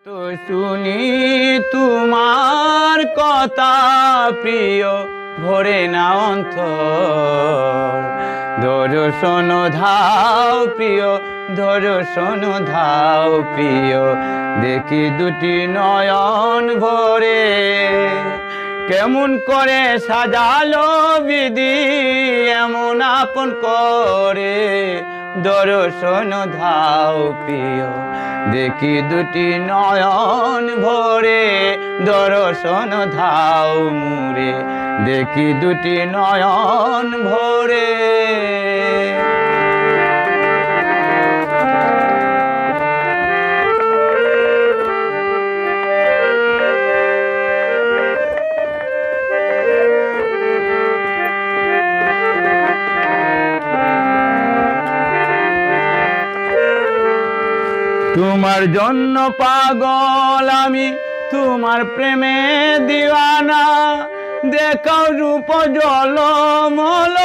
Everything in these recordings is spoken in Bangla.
তো শুনি তোমার কথা প্রিয়, ভরে না অন্তর। দর্শন ধাও প্রিয়, দর্শন ধাও প্রিয়, দেখি দুটি নয়ন ভরে। কেমন করে সাজালো বিধি এমন আপন করে, দর্শন ধাও প্রিয়, দেখি দুটি নয়ন ভরে। দর্শন ধাও মুরে, দেখি দুটি নয়ন ভরে। তোমার জন্য পাগল আমি, তোমার প্রেমে দিওয়ানা। দেখাও রূপ জলমল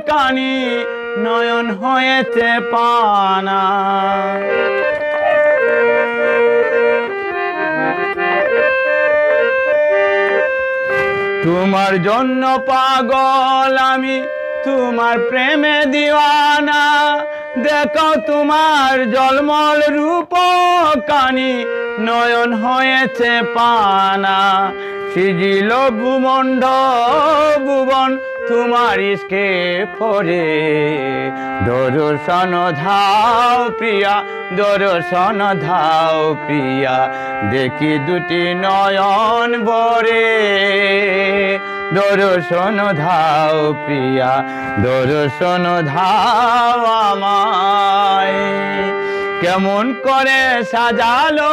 কানি, নয়ন হয়েছে পানা। তোমার জন্য পাগল আমি, তোমার প্রেমে দিওয়ানা। দেখাও তোমার জলমল রূপ কানি, নয়ন হয়েছে পানা। সিজিল ভুমণ্ড ভুবন তোমার ইস্কে পরে। দর্শন ধাও প্রিয়া, দর্শন ধাও প্রিয়া, দেখি দুটি নয়ন ভরে। দর্শন ধাও প্রিয়া, দর্শন ধাও আমায়। কেমন করে সাজালো